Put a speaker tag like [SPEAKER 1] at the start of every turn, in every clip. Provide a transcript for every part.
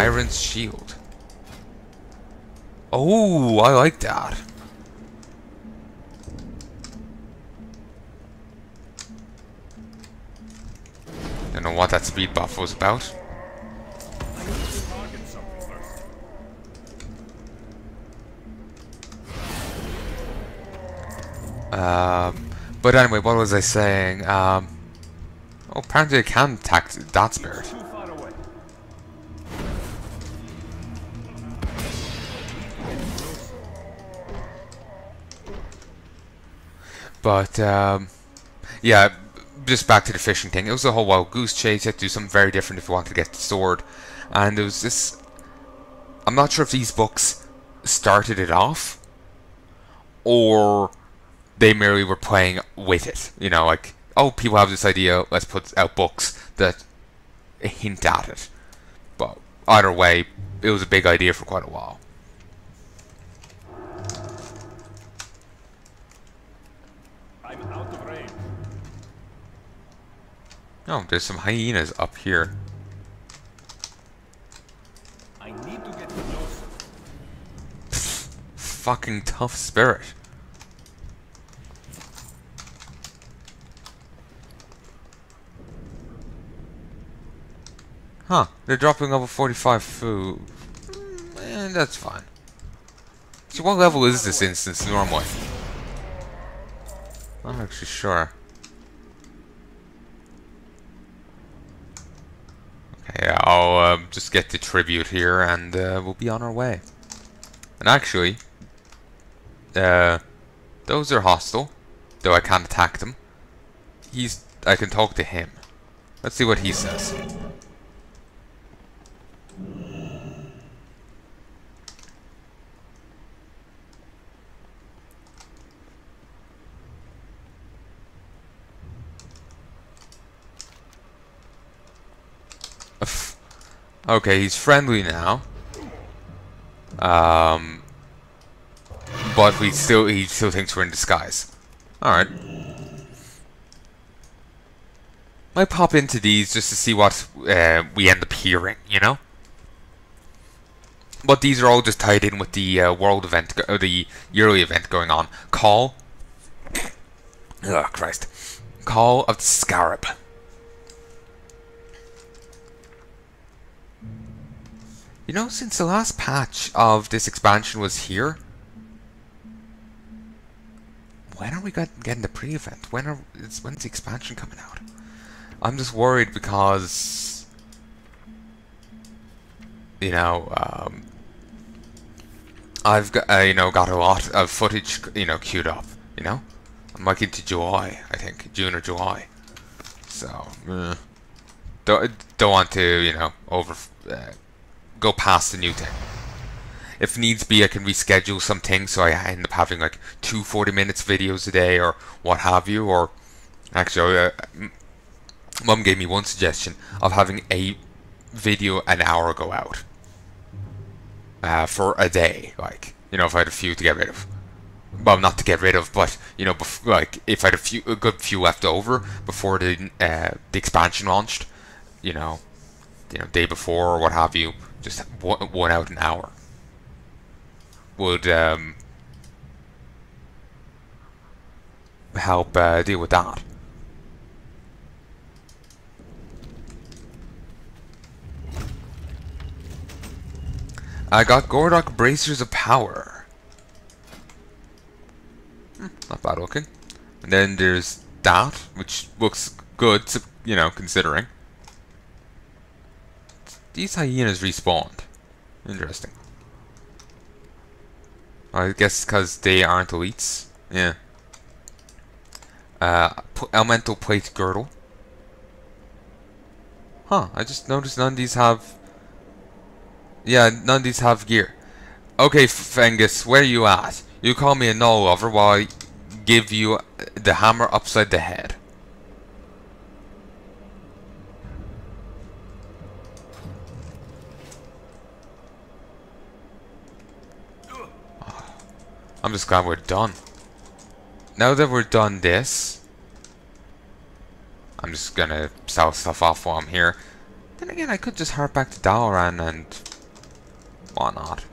[SPEAKER 1] Tyrant's Shield. Oh, I like that. Don't know what that speed buff was about. But anyway, what was I saying? Oh, apparently I can attack that spirit. But, yeah, just back to the fishing thing. It was a whole wild goose chase. You had to do something very different if you wanted to get the sword. And there was this... I'm not sure if these books started it off, or they merely were playing with it. You know, like, oh, people have this idea, let's put out books that hint at it. But either way, it was a big idea for quite a while.
[SPEAKER 2] I'm out of range.
[SPEAKER 1] Oh, there's some hyenas up here.
[SPEAKER 2] I need to get closer.
[SPEAKER 1] Fucking tough spirit. Huh, they're dropping level 45 food. That's fine. So what level is this instance normally? I'm not actually sure. Okay, I'll just get the tribute here and we'll be on our way. And actually, those are hostile, though I can't attack them. I can talk to him. Let's see what he says. Okay, he's friendly now. But he still thinks we're in disguise. Alright. Might pop into these just to see what we end up hearing, you know? But these are all just tied in with the world event, the yearly event going on. Call. Oh, Christ. Call of the Scarab. You know, since the last patch of this expansion was here, when are we getting the pre-event? When's the expansion coming out? I'm just worried because, you know, I've got got a lot of footage queued up. You know, I'm like into July, I think June or July. So don't want to go past the new thing. If needs be, I can reschedule some things so I end up having like 2 40-minute videos a day or what have you. Or actually, Mum gave me one suggestion of having a video an hour go out for a day. Like, if I had a few to get rid of. Well, not to get rid of, but like if I had a good few left over before the expansion launched, day before or what have you. Just one out an hour would help deal with that. I got Gordok Bracers of Power. Not bad looking. And then there's that, which looks good, considering. These hyenas respawned. Interesting. I guess because they aren't elites. Yeah. Elemental Plate Girdle. Huh, I just noticed none of these have... Yeah, none of these have gear. Okay, Fengus, where you at? You call me a null lover while I give you the hammer upside the head. I'm just glad we're done. Now that we're done this, I'm just gonna sell stuff off while I'm here. Then again, I could just harp back to Dalaran and Why not?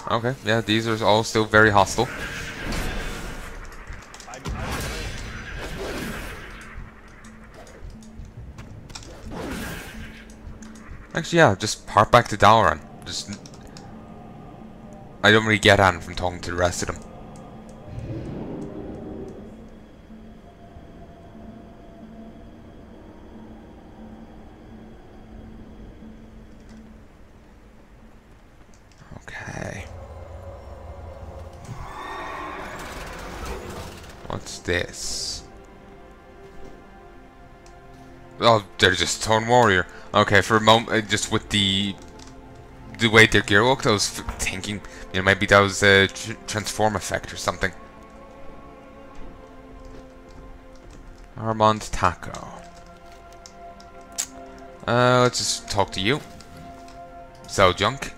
[SPEAKER 1] Okay, yeah, these are all still very hostile. Actually, yeah, just part back to Dalaran. Just, I don't really get on from talking to the rest of them. Okay. What's this? Oh, they're just Stone Warrior. Okay, for a moment, just with the way their gear looked, I was thinking, you know, maybe that was a transform effect or something. Armand Taco. Let's just talk to you. Sell junk.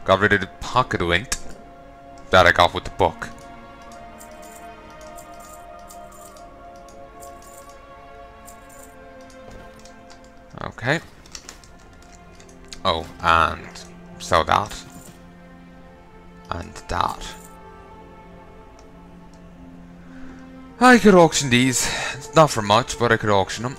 [SPEAKER 1] Got rid of the pocket lint that I got with the book. Okay. Oh, and sell that. And that. I could auction these. It's not for much, but I could auction them.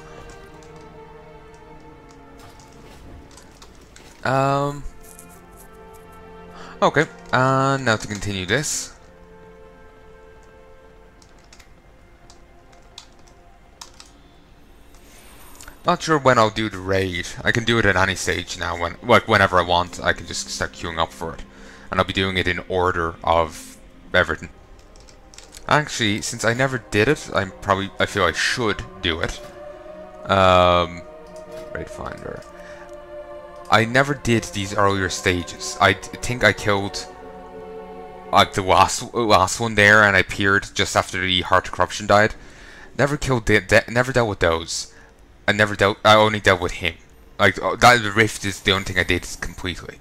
[SPEAKER 1] Okay, and now to continue this. Not sure when I'll do the raid. I can do it at any stage now, whenever I want. I can just start queuing up for it. And I'll be doing it in order of everything. Actually, since I never did it, I feel I should do it. Raid Finder. I never did these earlier stages. I think I killed the last one there, and I peered just after the Heart of Corruption died. Never never dealt with those. I only dealt with him. Like, that rift is the only thing I did completely.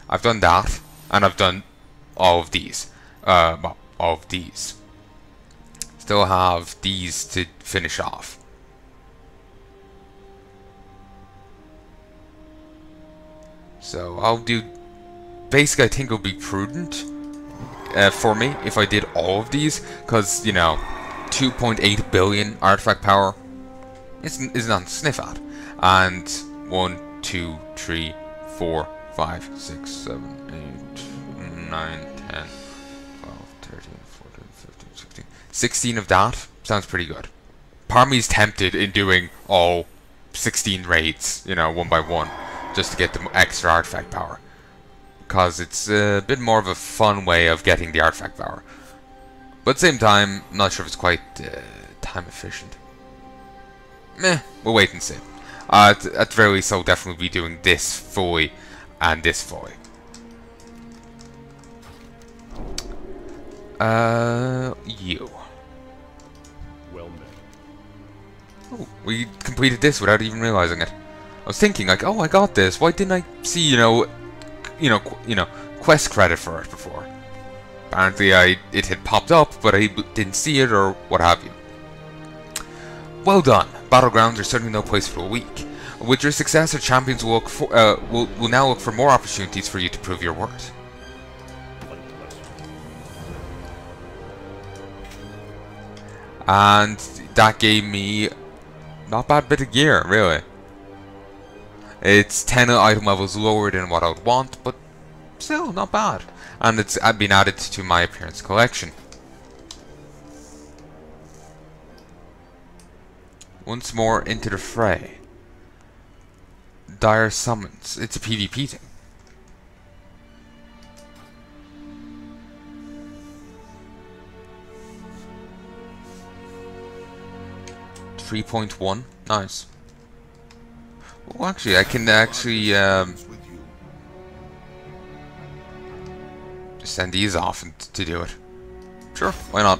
[SPEAKER 1] I've done that, and I've done all of these. Well, all of these. Still have these to finish off. So, I'll do... Basically, I think it'll be prudent for me if I did all of these, because, you know, 2.8 billion artifact power is not to sniff at. And 1, 2, 3, 4, 5, 6, 7, 8, 9, 10, 12, 13, 14, 15, 16. 16 of that sounds pretty good. Part of me is tempted in doing all 16 raids, you know, one by one, just to get the extra artifact power. Because it's a bit more of a fun way of getting the artifact power. But at the same time, I'm not sure if it's quite time efficient. Meh, we'll wait and see. At the very least, I'll definitely be doing this fully and this fully. You.
[SPEAKER 2] Well met.
[SPEAKER 1] Oh, we completed this without even realizing it. I was thinking, like, oh, I got this. Why didn't I see, you know, quest credit for it before? Apparently, it had popped up, but I didn't see it or what have you. Well done. Battlegrounds are certainly no place for a weak. With your success, our champions will now look for more opportunities for you to prove your worth. And that gave me not bad bit of gear, really. It's 10 item levels lower than what I would want, but still not bad. And it's been added to my appearance collection. Once more into the fray. Dire Summons. It's a PvP thing. .1. Nice. Oh, actually, I can actually just send these off to do it. Sure, why not?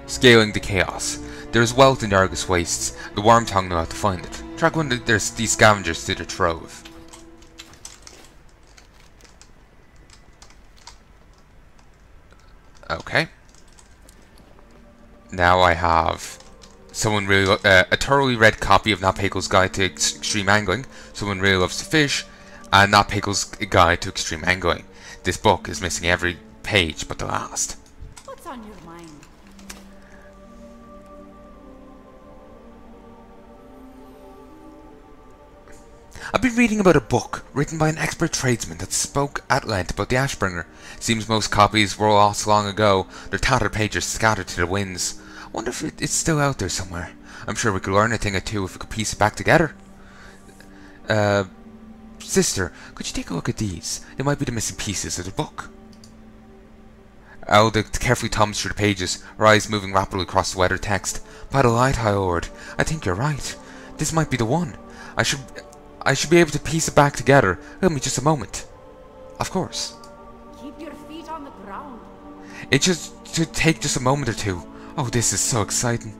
[SPEAKER 1] Scaling the chaos. There's wealth in the Argus Wastes. The Wormtongue know how to find it. Track when there's these scavengers to the trove. Okay. Now I have Someone really a thoroughly read copy of Not Guide to Extreme Angling. Someone really loves to fish, and Not Guide to Extreme Angling. This book is missing every page but the last.
[SPEAKER 3] What's on your mind?
[SPEAKER 1] I've been reading about a book written by an expert tradesman that spoke at length about the Ashbringer. Seems most copies were lost long ago, their tattered pages scattered to the winds. Wonder if it's still out there somewhere. I'm sure we could learn a thing or two if we could piece it back together. Sister, could you take a look at these? They might be the missing pieces of the book. Alda carefully thumbs through the pages, her eyes moving rapidly across the weathered text. By the light, High Lord, I think you're right. This might be the one. I should be able to piece it back together. Give me just a moment. Of course.
[SPEAKER 3] Keep your feet on the ground.
[SPEAKER 1] It just should take just a moment or two. Oh, this is so exciting.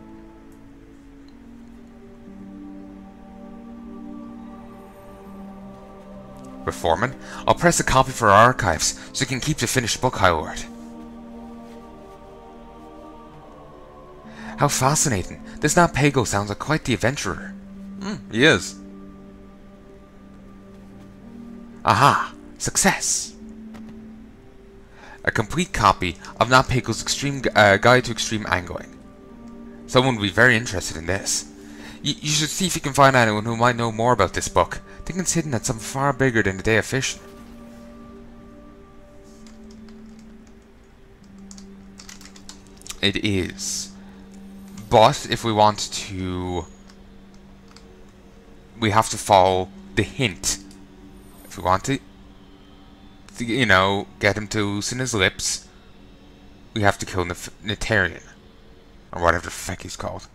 [SPEAKER 1] Reforman, I'll press a copy for our archives so you can keep the finished book, High Lord. How fascinating. This Napago sounds like quite the adventurer. He is. Aha! Success! A complete copy of Napago's Guide to Extreme Angling. Someone will be very interested in this. You should see if you can find anyone who might know more about this book. I think it's hidden at something far bigger than the Day of Fishing. It is. But if we want to... we have to follow the hint. If we want to, you know, get him to loosen his lips, we have to kill Natarian. Or whatever the fuck he's called.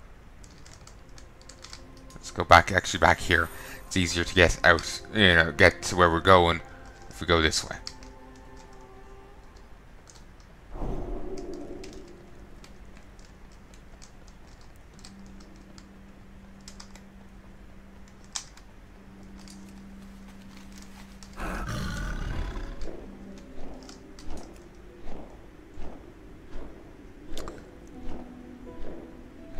[SPEAKER 1] Let's go back, actually back here. It's easier to get out, you know, get to where we're going if we go this way.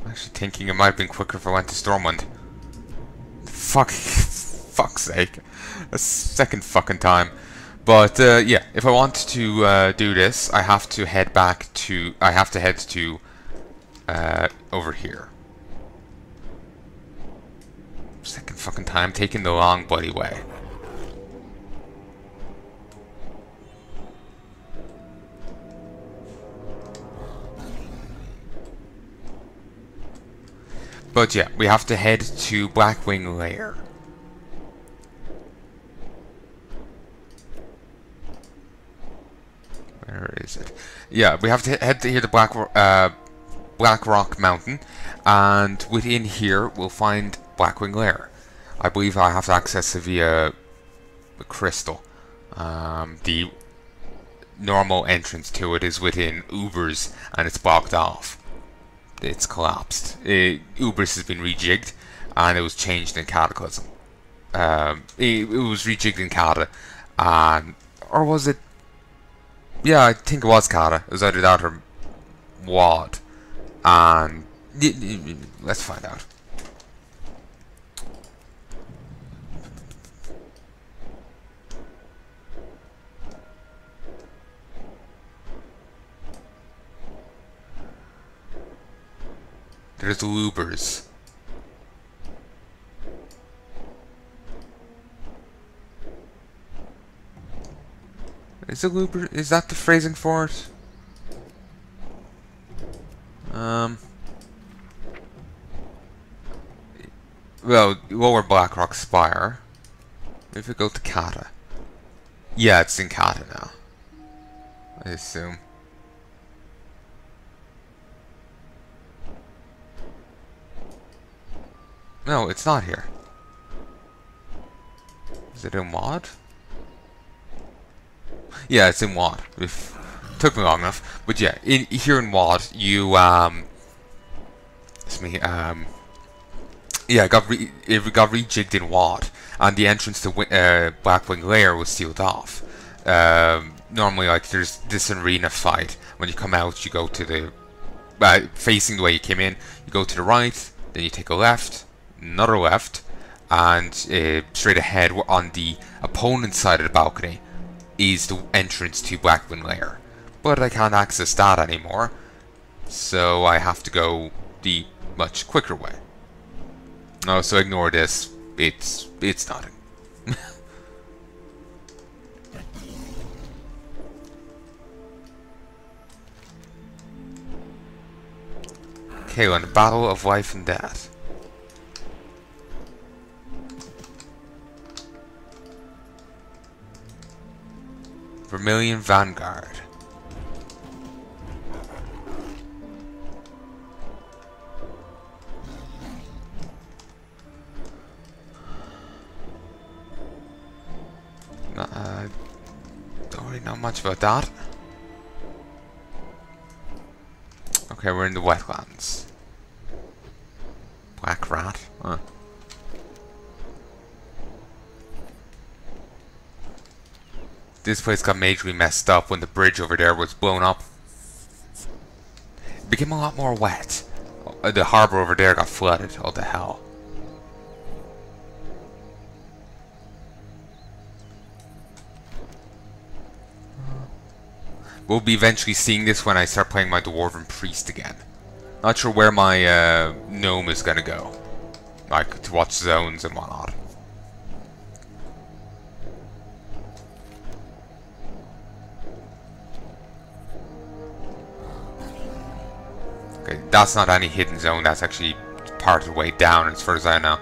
[SPEAKER 1] Actually thinking it might have been quicker if I went to Stormwind. Fuck's sake. A second fucking time. But yeah, if I want to do this, I have to head back to... I have to head to over here. Second fucking time, taking the long bloody way. But yeah, we have to head to Blackwing Lair. Where is it? Yeah, we have to head to here to Black Rock Mountain, and within here we'll find Blackwing Lair. I believe I have to access it via the crystal. The normal entrance to it is within Ubers, and it's blocked off. It's collapsed. Ubers has been rejigged, and it was changed in Cataclysm. It was rejigged in Cata, or was it? Yeah, I think it was Cata. It was either that or Wad, and let's find out. There's the Ubers. Is the Uber? Is that the phrasing for it? Well, lower Blackrock Spire. If we go to Cata. Yeah, it's in Cata now. I assume. No, it's not here. Is it in Wad? Yeah, it's in Wad. Took me long enough, but yeah, here in Wad, you it's me. Yeah, it got rejigged in Wad, and the entrance to Blackwing Lair was sealed off. Normally, like there's this arena fight. When you come out, you go to the facing the way you came in. You go to the right, then you take a left, another left, and straight ahead on the opponent's side of the balcony is the entrance to Blackwing Lair. But I can't access that anymore, so I have to go the much quicker way. No, so ignore this. It's nothing. Okay, we're in the battle of life and death. Vermilion Vanguard. Don't really know much about that. Okay, we're in the wetlands. Black rat. Huh. This place got majorly messed up when the bridge over there was blown up. It became a lot more wet. The harbour over there got flooded. Oh, the hell. We'll be eventually seeing this when I start playing my Dwarven Priest again. Not sure where my gnome is gonna go. Like, to watch zones and whatnot. Okay, that's not any hidden zone, that's actually part of the way down as far as I know.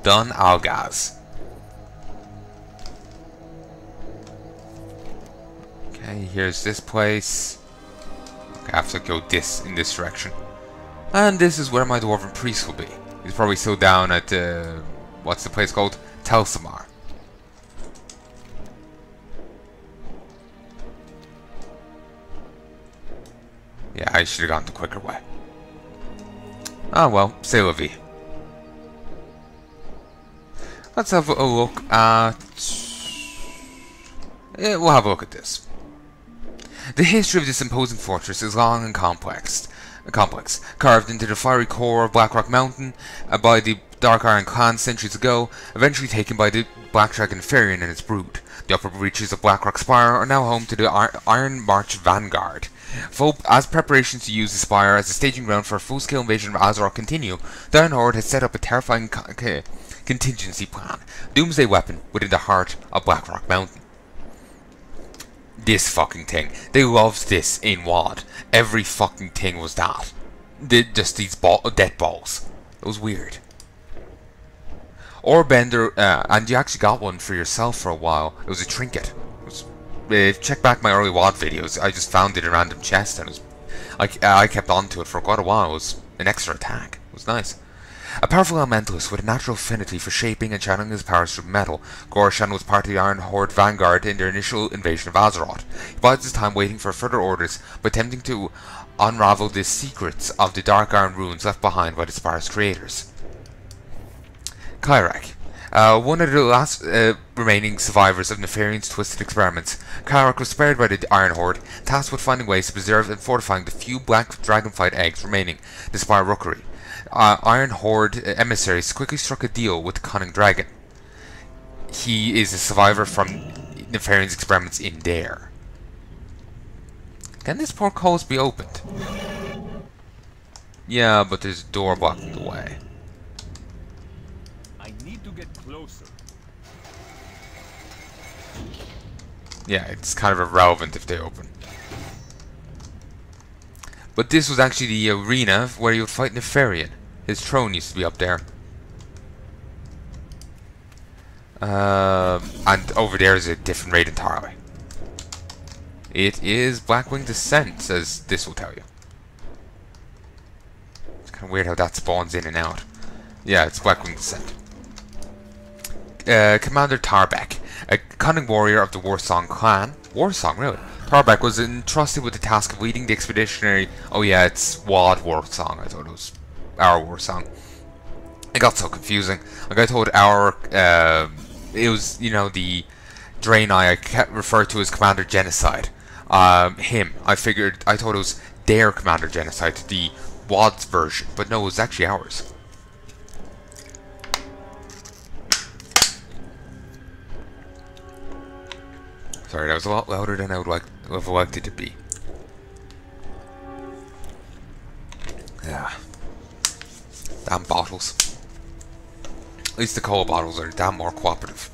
[SPEAKER 1] Dun Algaz. Okay, here's this place. Okay, I have to go in this direction. And this is where my Dwarven Priest will be. He's probably still down at, what's the place called? Telsamar. Yeah, I should have gone the quicker way. Oh well, c'est la vie. Let's have a look at... Yeah, we'll have a look at this. The history of this imposing fortress is long and complex. Carved into the fiery core of Blackrock Mountain by the Dark Iron clan centuries ago, eventually taken by the Black Dragon Ferian and its brood. The upper reaches of Blackrock Spire are now home to the Iron March Vanguard. As preparations to use the Spire as a staging ground for a full-scale invasion of Azeroth continue, the Iron Horde has set up a terrifying contingency plan, Doomsday Weapon, within the heart of Blackrock Mountain. This fucking thing. They loved this in WoD. Every fucking thing was that. Just these death balls. It was weird. Orbender, and you actually got one for yourself for a while. It was a trinket. Check back my early WoD videos. I just found it in a random chest and it was, I kept on to it for quite a while. It was an extra attack. It was nice. A powerful elementalist with a natural affinity for shaping and channeling his powers through metal, Goroshan was part of the Iron Horde Vanguard in their initial invasion of Azeroth. He bides his time waiting for further orders, but attempting to unravel the secrets of the Dark Iron runes left behind by the Spire's creators. Kyrak. One of the last remaining survivors of Nefarian's twisted experiments, Kyrak was spared by the Iron Horde, tasked with finding ways to preserve and fortifying the few black dragonflight eggs remaining, the Spire Rookery. Iron Horde emissaries quickly struck a deal with the Cunning Dragon. He is a survivor from Nefarian's experiments in there. Can this portcullis be opened? Yeah, but there's a door blocking the way.
[SPEAKER 2] I need to get closer.
[SPEAKER 1] Yeah, it's kind of irrelevant if they open. But this was actually the arena where you would fight Nefarian. His throne used to be up there. And over there is a different raid entirely. It is Blackwing Descent, as this will tell you. It's kind of weird how that spawns in and out. Yeah, it's Blackwing Descent. Commander Tarbek, a cunning warrior of the Warsong clan. Warsong, really? Tarbek was entrusted with the task of leading the expeditionary... Oh yeah, it's WoD Warsong. I thought it was our Warsong. It got so confusing. Like I told our... it was, you know, the Draenei I kept referred to as Commander Genocide. him. I thought it was their Commander Genocide, the WAD's version, but no, it was actually ours. Sorry, that was a lot louder than I would have liked it to be. Yeah. Damn bottles. At least the cola bottles are damn more cooperative.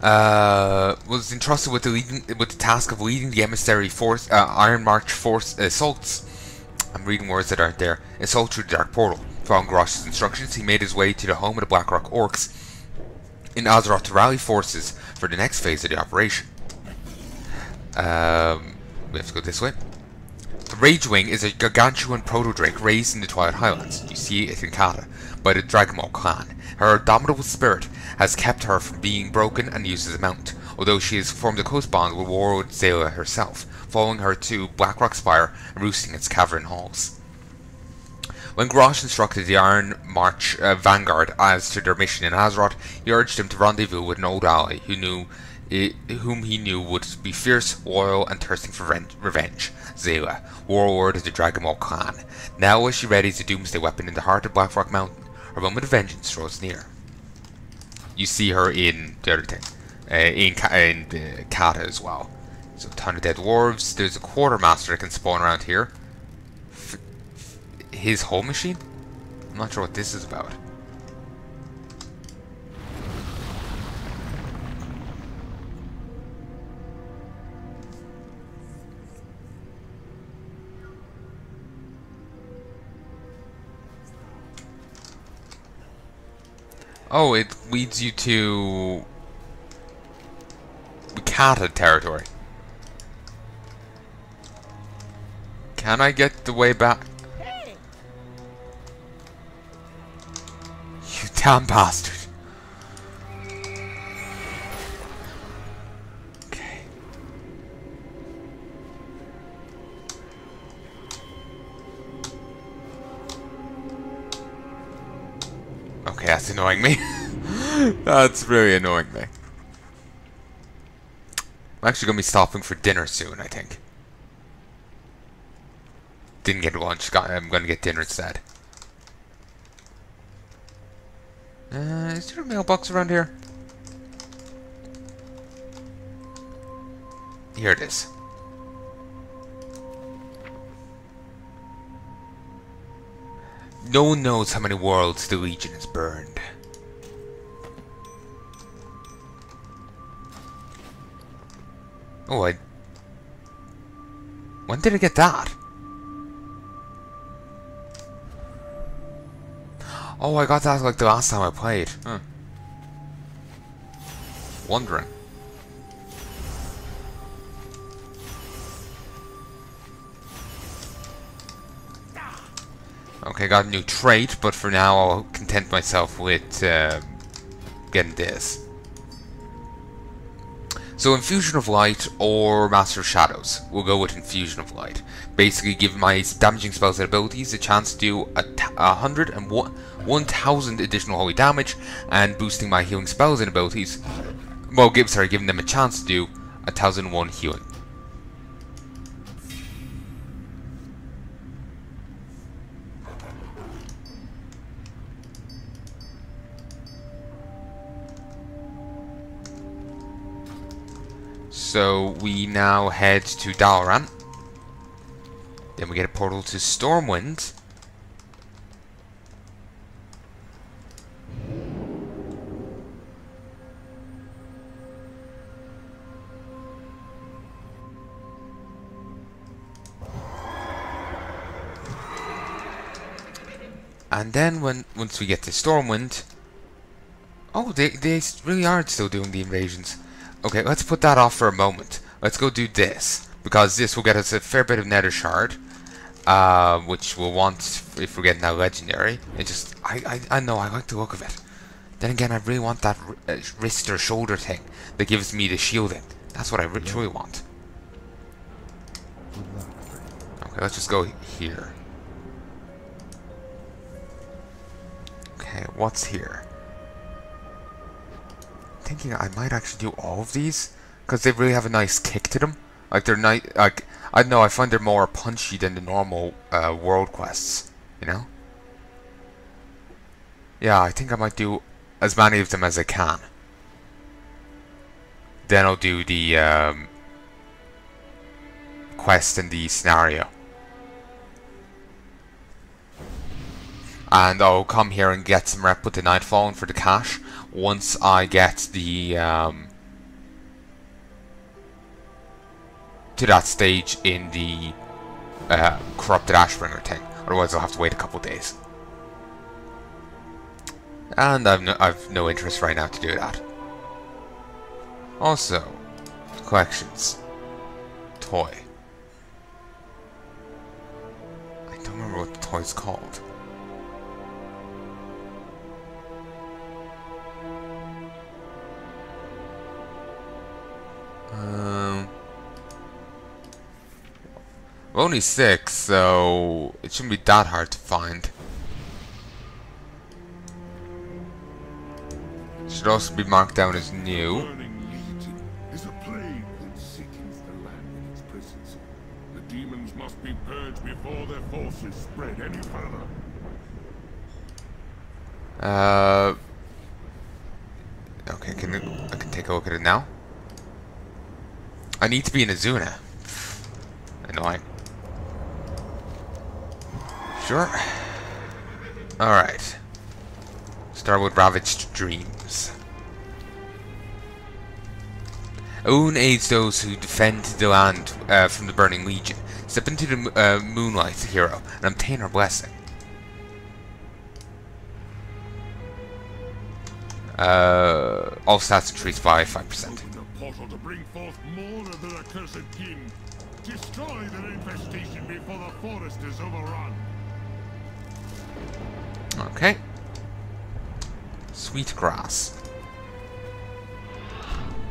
[SPEAKER 1] Was entrusted with the task of leading the emissary force, Iron March force assaults. I'm reading words that aren't there. Assault through the Dark Portal. Following Grosh's instructions, he made his way to the home of the Blackrock Orcs in Azeroth to rally forces for the next phase of the operation. We have to go this way. The Ragewing is a gargantuan proto-drake raised in the Twilight Highlands. You see it in Kata, by the Dragonmaw clan. Her indomitable spirit has kept her from being broken and used as a mount, although she has formed a close bond with Warlord Zayla herself, following her to Blackrock Spire and roosting its cavern halls. When Grosh instructed the Iron March vanguard as to their mission in Azeroth, he urged them to rendezvous with an old ally whom he knew would be fierce, loyal, and thirsting for revenge, Zayla, warlord of the Dragonmaw clan. Now as she readies the doomsday weapon in the heart of Blackrock Mountain, her moment of vengeance draws near. You see her in the other thing, in Kata as well. So a ton of dead dwarves. There's a quartermaster that can spawn around here. His home machine? I'm not sure what this is about. Oh, it leads you to Kata territory. Can I get the way back? You damn bastard. Okay. Okay, that's annoying me. That's really annoying me. I'm actually going to be stopping for dinner soon, I think. Didn't get lunch, I'm going to get dinner instead. Is there a mailbox around here? Here it is. No one knows how many worlds the Legion has burned. Oh, when did I get that? Oh, I got that like the last time I played. Huh. Wondering. Okay, got a new trait, but for now I'll content myself with getting this. So Infusion of Light or Master of Shadows. We'll go with Infusion of Light. Basically give my damaging spells and abilities a chance to do 1,000 additional holy damage, and boosting my healing spells and abilities. Well, giving them a chance to do 1,001 healing. So we now head to Dalaran. Then we get a portal to Stormwind. And then once we get to Stormwind... Oh, they really are still doing the invasions. Okay, let's put that off for a moment. Let's go do this, because this will get us a fair bit of Nether Shard, which we'll want if we're getting that legendary. It just, I know, I like the look of it. Then again, I really want that wrist or shoulder thing that gives me the shielding. That's what I truly want. Okay, let's just go here. Okay, what's here? Thinking I might actually do all of these, because they really have a nice kick to them. Like they're nice. Like I don't know. I find they're more punchy than the normal world quests. You know. Yeah, I think I might do as many of them as I can. Then I'll do the quest and the scenario. And I'll come here and get some rep with the Nightfall for the cash once I get the to that stage in the corrupted Ashbringer thing. Otherwise I'll have to wait a couple days. And I've no interest right now to do that. Also, collections. Toy. I don't remember what the toy's called. Well, only 6, so it shouldn't be that hard to find. Should also be marked down as new.
[SPEAKER 4] Is a plague that sickens the land in its presence. The demons must be purged before their forces spread any further.
[SPEAKER 1] Okay, I can take a look at it now. I need to be in Azuna. Annoying. Sure. Alright. Start with Ravaged Dreams. Own aids those who defend the land from the Burning Legion. Step into the Moonlight Hero and obtain her blessing. All stats increased by 5%.
[SPEAKER 4] Open the portal to bring forth more of the accursed kin. Destroy their infestation before the forest is overrun.
[SPEAKER 1] Okay. Sweet Grass.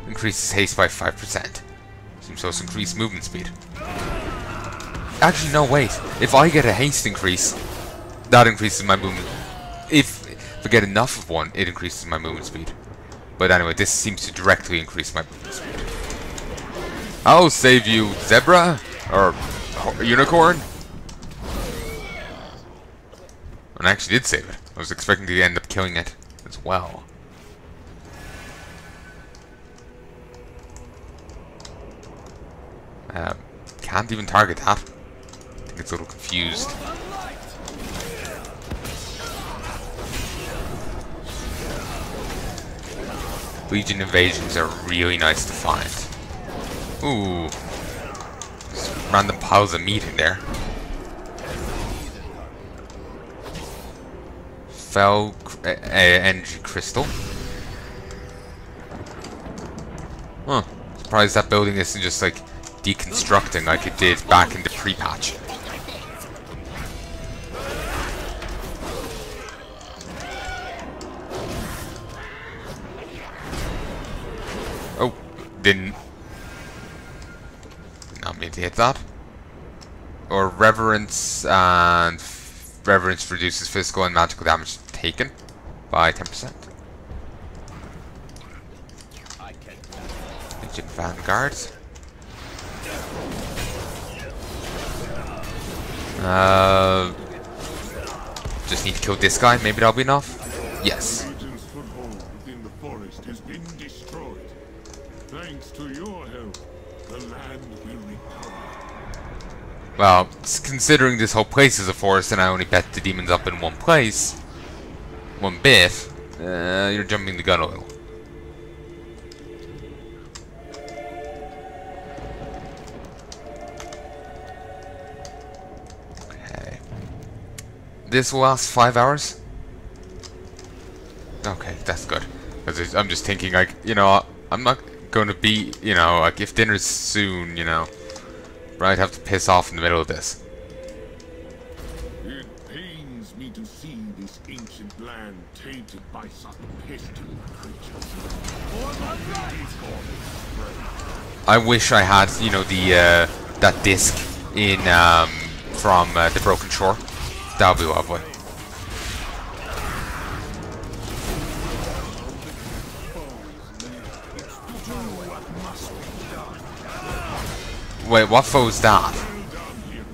[SPEAKER 1] Increases haste by 5%. Seems to also increase movement speed. Actually, no, wait. If I get a haste increase, that increases my movement. If I get enough of one, it increases my movement speed. But anyway, this seems to directly increase my movement speed. I'll save you, Zebra! Or Unicorn? And I actually did save it. I was expecting to end up killing it as well. Can't even target that. I think it's a little confused. Legion invasions are really nice to find. Ooh. Just random piles of meat in there. Fell energy crystal. Huh. Surprised that building isn't just like deconstructing like it did back in the pre-patch. Oh, did not mean to hit that. Or Reverence, and Reverence reduces physical and magical damage taken by 10%. Legion Vanguard. Just need to kill this guy, maybe that'll be enough? Yes.
[SPEAKER 4] Legion's foothold within the forest has been destroyed. Thanks to your help, the land will recover.
[SPEAKER 1] Well, considering this whole place is a forest and I only bet the demons up in one place, one bit, you're jumping the gun a little. Okay. This will last 5 hours? Okay, that's good. Because I'm just thinking, like, you know, I'm not going to be, you know, like, if dinner's soon, you know, I'd have to piss off in the middle of this.
[SPEAKER 4] It pains me to see this ancient land tainted by such pestilent creatures.
[SPEAKER 1] I wish I had, you know, the that disc in from the Broken Shore. That would be lovely. Wait, what foe's that?
[SPEAKER 4] Well done, hero.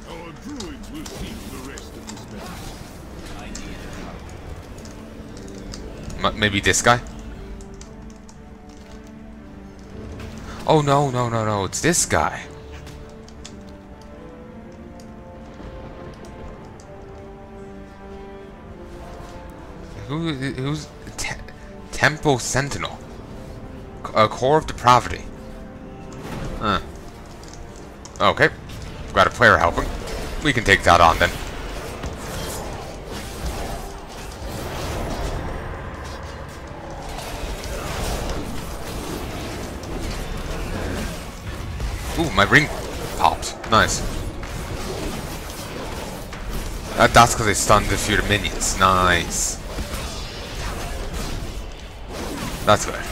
[SPEAKER 4] Our druids will see to the rest of this message.
[SPEAKER 1] Maybe this guy? Oh no, no, no, no, it's this guy. Who's Temple Sentinel? A core of depravity. Okay, got a player helping. We can take that on then. Ooh, my ring popped. Nice. That's because I stunned a few of the minions. Nice. That's good.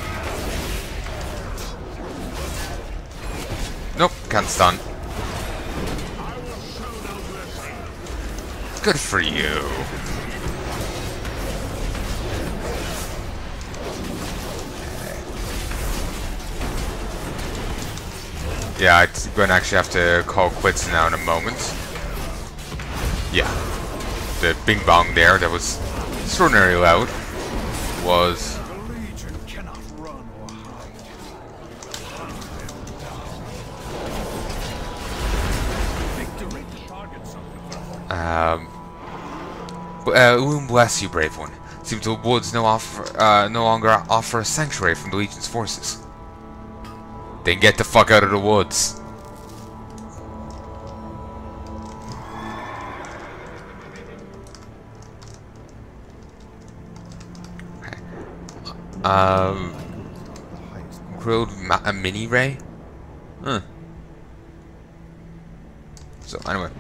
[SPEAKER 1] Nope, can't stun. Good for you. Yeah, I'm going to actually have to call quits now in a moment. Yeah. The bing bong there that was extraordinarily loud was...
[SPEAKER 2] The Legion cannot run or hide. Victory. Target something.
[SPEAKER 1] Bless you, brave one. Seems the woods no longer offer a sanctuary from the Legion's forces. Then get the fuck out of the woods. Okay. Grilled a mini ray? Huh. So anyway.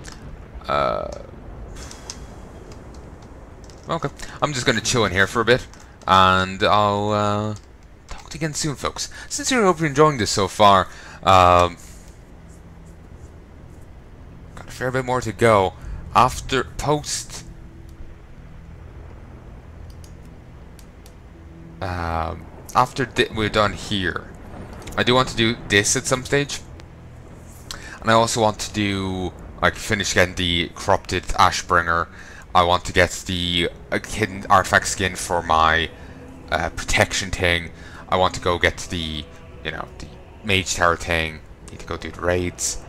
[SPEAKER 1] Okay. I'm just gonna chill in here for a bit. And I'll talk to you again soon, folks. Sincerely hope you're enjoying this so far. Got a fair bit more to go. After we're done here, I do want to do this at some stage, and I also want to do finish getting the corrupted Ashbringer. I want to get the hidden artifact skin for my protection thing. I want to go get the the mage tower thing. Need to go do the raids.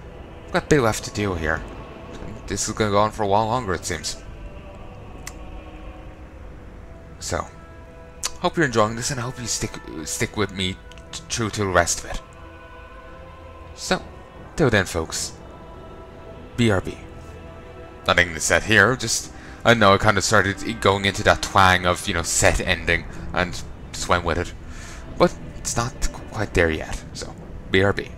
[SPEAKER 1] I've got a bit left to do here. This is going to go on for a while longer, it seems. So, hope you're enjoying this, and I hope you stick with me through to the rest of it. So, till then, folks. BRB. Nothing to set here. Just I know I kind of started going into that twang of set ending, and just went with it. But it's not quite there yet. So, BRB.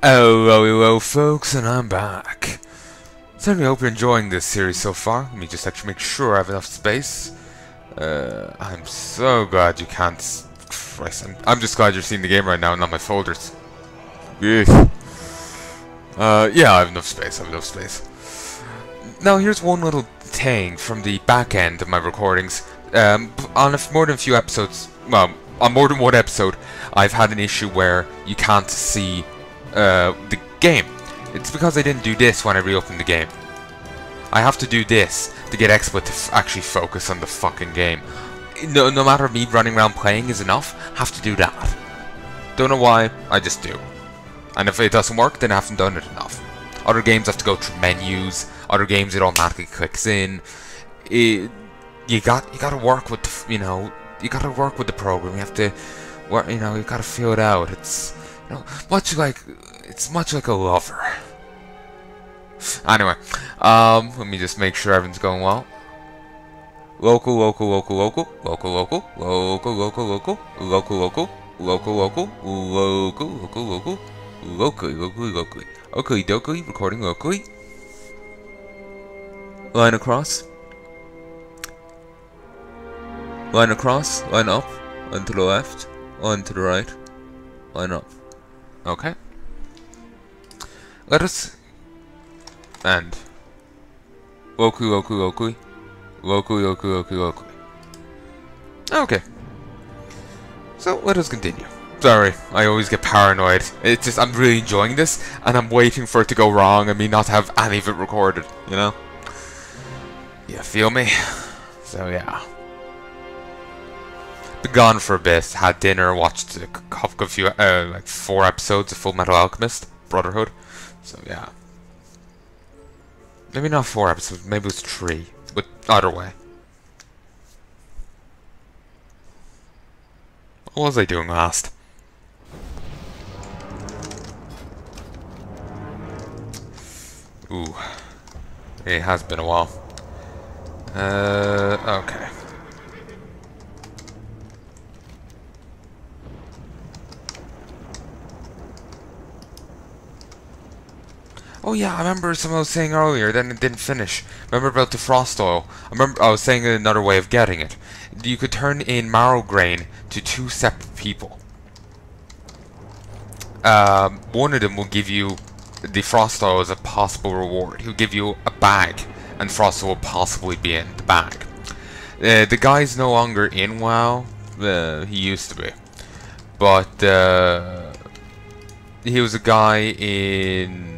[SPEAKER 1] Hello, folks, and I'm back. Certainly hope you're enjoying this series so far. Let me just actually make sure I have enough space. I'm so glad you can't... Christ, I'm just glad you're seeing the game right now and not my folders. Yeah, I have enough space. Now, here's one little thing from the back end of my recordings. On more than a few episodes... Well, on more than one episode, I've had an issue where you can't see the game. It's because I didn't do this when I reopened the game. I have to do this to get XSplit to actually focus on the fucking game. No matter me running around playing is enough, have to do that. Don't know why, I just do. And if it doesn't work, then I haven't done it enough. Other games have to go through menus. Other games it automatically clicks in. You gotta work with the, you gotta work with the program. You have to work. You gotta feel it out. It's much like a lover. Anyway, let me just make sure everything's going well. Local. Okay, dokey, recording locally. Line across. Line across, line up, line to the left, line to the right, line up. Okay. Let us end. Locally. Okay. So let us continue. Sorry, I always get paranoid. It's just, I'm really enjoying this, and I'm waiting for it to go wrong and me not have any of it recorded, you know? You feel me? So yeah. Been gone for a bit, had dinner, watched a couple of few, like 4 episodes of Full Metal Alchemist, Brotherhood. So yeah. Maybe not 4 episodes, maybe it was 3, but either way. What was I doing last? Ooh. It has been a while. Okay. Oh yeah, I remember something I was saying earlier, then it didn't finish. Remember about the frost oil? I remember I was saying another way of getting it. You could turn in marrow grain to 2 separate people. One of them will give you the frost oil as a possible reward. He'll give you a bag, and frost oil will possibly be in the bag. The guy's no longer in WoW. He used to be, but he was a guy in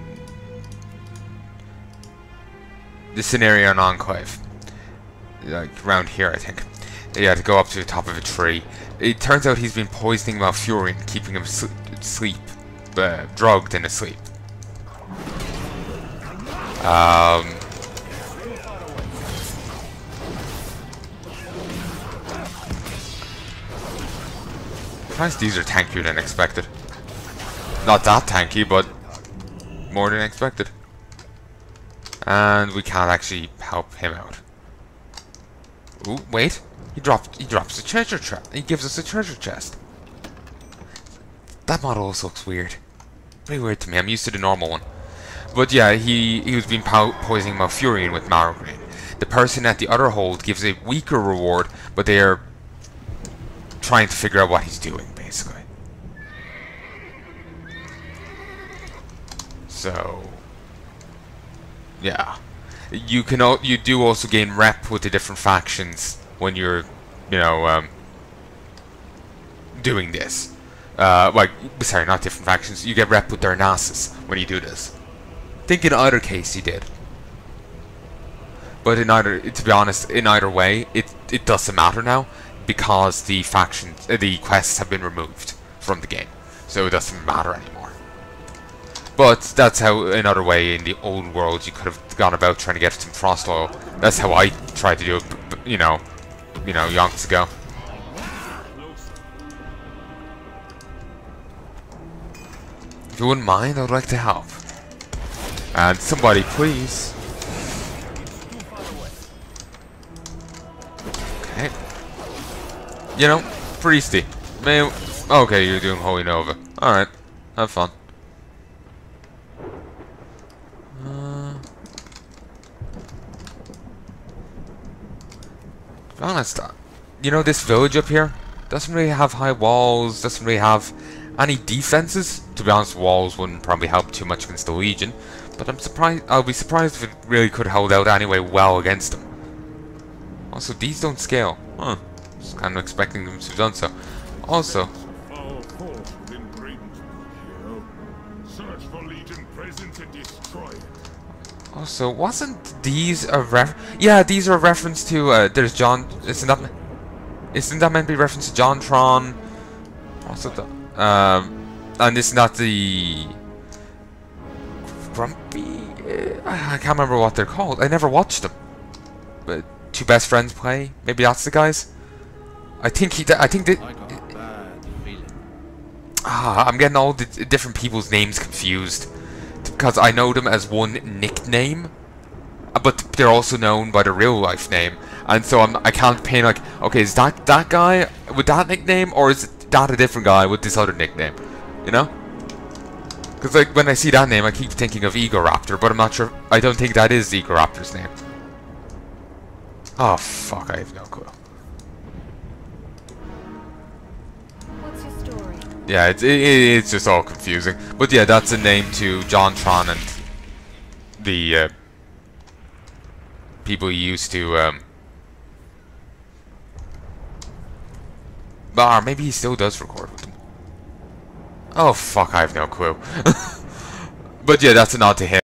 [SPEAKER 1] the scenario in Enclave, like around here, I think. He had to go up to the top of a tree. It turns out he's been poisoning Malfurion, keeping him asleep, drugged and asleep. Surprised these are tankier than expected. Not that tanky, but more than expected. And we can't actually help him out. Ooh, wait. He drops a treasure chest. He gives us a treasure chest. That model also looks weird. Very weird to me. I'm used to the normal one. But yeah, he was being poisoning Malfurion with marrow grain. The person at the other hold gives a weaker reward, but they are trying to figure out what he's doing, basically. So yeah, you do also gain rep with the different factions when you're, you know, doing this. Like, sorry, not different factions. You get rep with their Nasus when you do this. I think in either case you did. But in either, to be honest, in either way, it doesn't matter now because the factions, the quests have been removed from the game, so it doesn't matter anymore. But that's how, another way in the old world, you could have gone about trying to get some frost oil. That's how I tried to do it, you know, yonks ago. If you wouldn't mind, I would like to help. And somebody, please. Okay. You know, priesty. Okay, you're doing Holy Nova. Alright, have fun. To be honest, you know, this village up here doesn't really have high walls, doesn't really have any defenses. To be honest, walls wouldn't probably help too much against the Legion, but I'll be surprised if it really could hold out anyway well against them. Also, these don't scale. Huh. Just kind of expecting them to have done so. Also, wasn't these a yeah, these are a reference to, there's John, isn't that meant to be a reference to John Tron? Also, and isn't that the Grumpy? I can't remember what they're called. I never watched them. But Two Best Friends Play? Maybe that's the guys? I think they... I'm getting all the different people's names confused. Because I know them as one nickname, but they're also known by their real life name. And so I can't paint like, okay, is that guy with that nickname, or is that a different guy with this other nickname? You know? Because like when I see that name, I keep thinking of Egoraptor, but I'm not sure. I don't think that is Egoraptor's name. Oh fuck! I have no clue.
[SPEAKER 3] What's your story?
[SPEAKER 1] Yeah, it's just all confusing. But yeah, that's a name to John Tron and the people he used to. Or maybe he still does record with them. Oh fuck, I have no clue. But yeah, that's a nod to him.